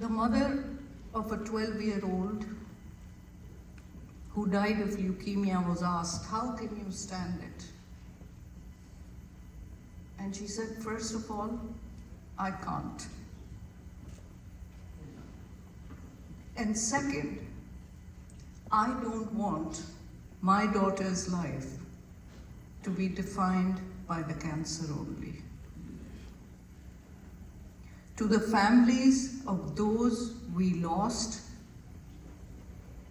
The mother of a 12-year-old who died of leukemia was asked, "How can you stand it?" And she said, "First of all, I can't. And second, I don't want my daughter's life to be defined by the cancer only." To the families of those we lost,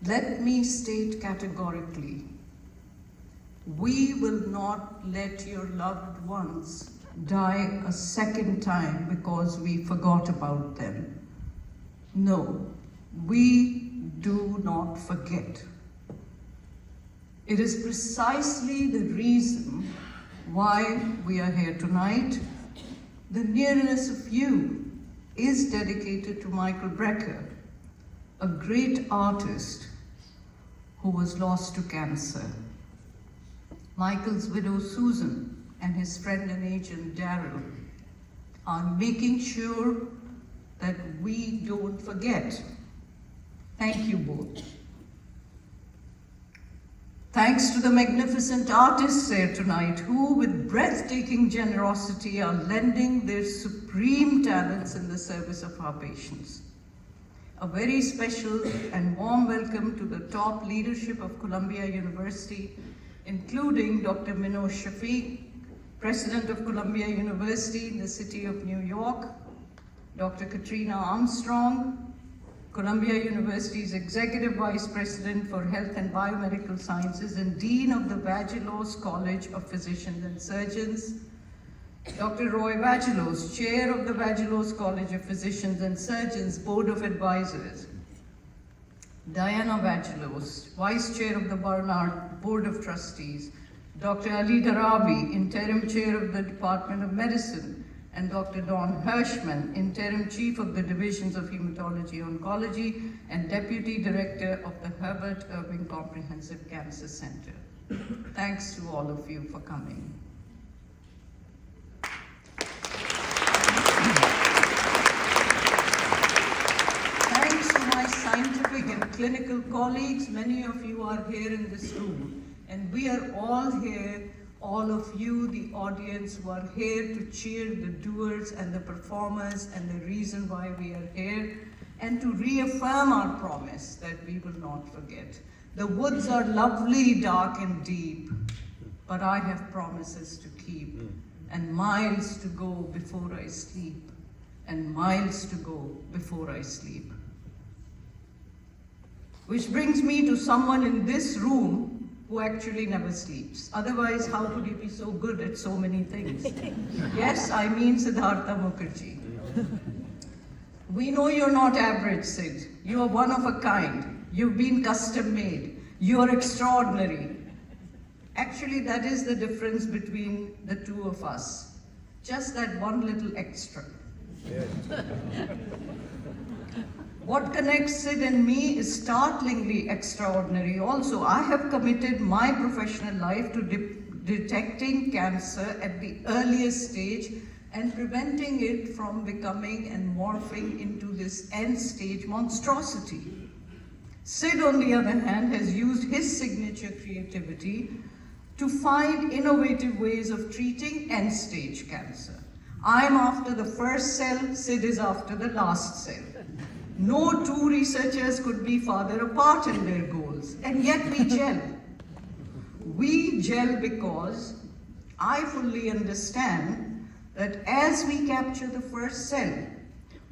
let me state categorically, we will not let your loved ones die a second time because we forgot about them. No, we do not forget. It is precisely the reason why we are here tonight. The Nearness of You is dedicated to Michael Brecker, a great artist who was lost to cancer. Michael's widow Susan and his friend and agent Daryl are making sure that we don't forget. Thank you both. Thanks to the magnificent artists here tonight who, with breathtaking generosity, are lending their supreme talents in the service of our patients. A very special and warm welcome to the top leadership of Columbia University, including Dr. Minoj Shafiq, President of Columbia University in the city of New York, Dr. Katrina Armstrong, Columbia University's Executive Vice President for Health and Biomedical Sciences and Dean of the Vagelos College of Physicians and Surgeons, Dr. Roy Vagelos, Chair of the Vagelos College of Physicians and Surgeons Board of Advisors, Diana Vagelos, Vice Chair of the Barnard Board of Trustees, Dr. Ali Darabi, Interim Chair of the Department of Medicine, and Dr. Don Hirschman, Interim Chief of the Divisions of Hematology Oncology and Deputy Director of the Herbert Irving Comprehensive Cancer Center. Thanks to all of you for coming. Thanks to my scientific and clinical colleagues, many of you are here in this room, and we are all here. All of you, the audience, who are here to cheer the doers and the performers and the reason why we are here, and to reaffirm our promise that we will not forget. The woods are lovely, dark and deep, but I have promises to keep, and miles to go before I sleep, and miles to go before I sleep. Which brings me to someone in this room who actually never sleeps. Otherwise, how could he be so good at so many things? Yes, I mean Siddhartha Mukherjee. We know you're not average, Sid. You are one of a kind. You've been custom made. You're extraordinary. Actually, that is the difference between the two of us. Just that one little extra. What connects Sid and me is startlingly extraordinary also. I have committed my professional life to detecting cancer at the earliest stage and preventing it from becoming and morphing into this end-stage monstrosity. Sid, on the other hand, has used his signature creativity to find innovative ways of treating end-stage cancer. I'm after the first cell, Sid is after the last cell. No two researchers could be farther apart in their goals, and yet we gel. We gel because I fully understand that as we capture the first cell,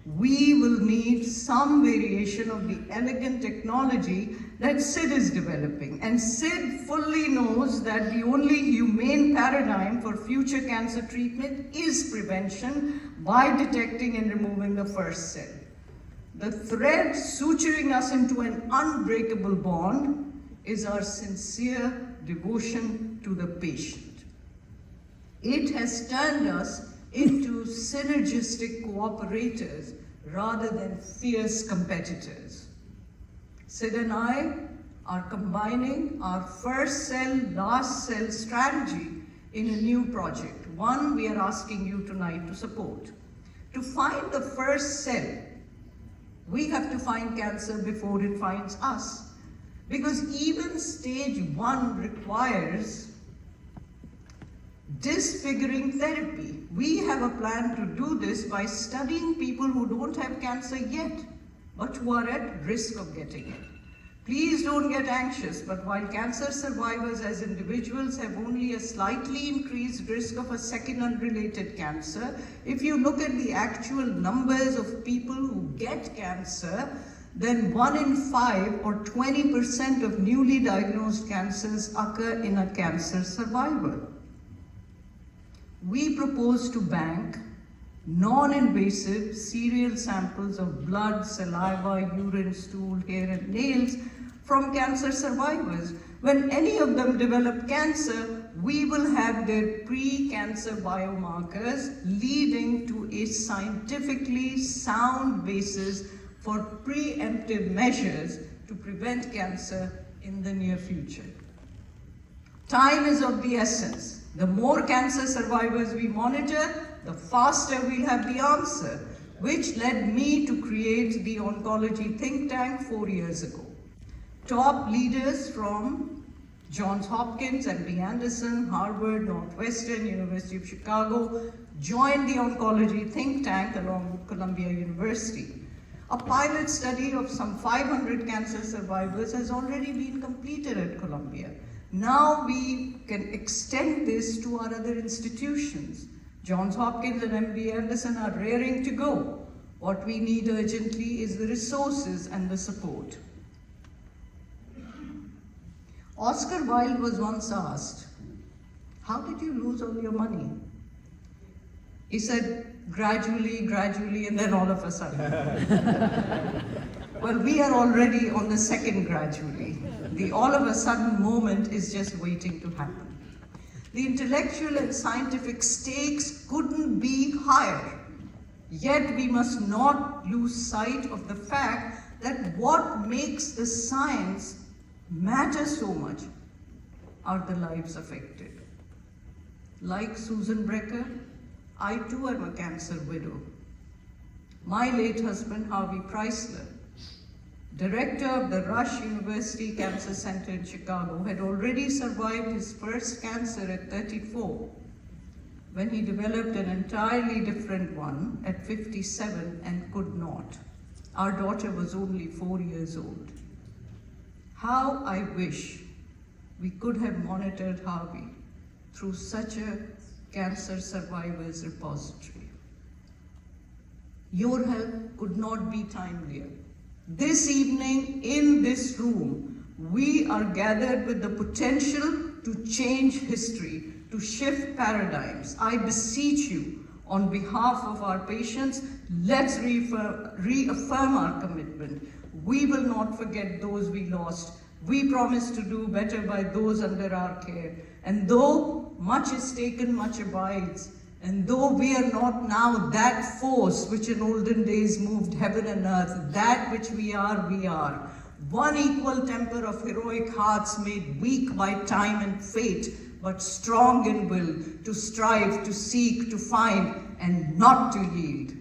we will need some variation of the elegant technology that Sid is developing. And Sid fully knows that the only humane paradigm for future cancer treatment is prevention by detecting and removing the first cell. The thread suturing us into an unbreakable bond is our sincere devotion to the patient. It has turned us into synergistic cooperators rather than fierce competitors. Sid and I are combining our first cell, last cell strategy in a new project, one we are asking you tonight to support. To find the first cell, We have to find cancer before it finds us. Because even stage 1 requires disfiguring therapy. We have a plan to do this by studying people who don't have cancer yet, but who are at risk of getting it. Please don't get anxious, but while cancer survivors as individuals have only a slightly increased risk of a second unrelated cancer, if you look at the actual numbers of people who get cancer, then 1 in 5 or 20% of newly diagnosed cancers occur in a cancer survivor. We propose to bank non-invasive serial samples of blood, saliva, urine, stool, hair and nails from cancer survivors. When any of them develop cancer, we will have their pre-cancer biomarkers leading to a scientifically sound basis for preemptive measures to prevent cancer in the near future. Time is of the essence. The more cancer survivors we monitor, the faster we'll have the answer, which led me to create the oncology think tank 4 years ago. Top leaders from Johns Hopkins, MD Anderson, Harvard, Northwestern, University of Chicago joined the oncology think tank along with Columbia University. A pilot study of some 500 cancer survivors has already been completed at Columbia. Now we can extend this to our other institutions. Johns Hopkins and MD Anderson are raring to go. What we need urgently is the resources and the support. Oscar Wilde was once asked, "How did you lose all your money?" He said, gradually, and then all of a sudden. Well, we are already on the second gradually. The all of a sudden moment is just waiting to happen. The intellectual and scientific stakes couldn't be higher. Yet we must not lose sight of the fact that what makes the science matter so much are the lives affected. Like Susan Brecker, I too am a cancer widow. My late husband, Harvey Preisler, director of the Rush University Cancer Center in Chicago, had already survived his first cancer at 34, when he developed an entirely different one at 57 and could not. Our daughter was only 4 years old. How I wish we could have monitored Harvey through such a cancer survivors repository. Your help could not be timelier. This evening in this room, we are gathered with the potential to change history, to shift paradigms. I beseech you, on behalf of our patients, let's reaffirm our commitment. We will not forget those we lost. We promise to do better by those under our care. And though much is taken, much abides. And though we are not now that force which in olden days moved heaven and earth, that which we are, we are. One equal temper of heroic hearts made weak by time and fate, but strong in will to strive, to seek, to find, and not to yield.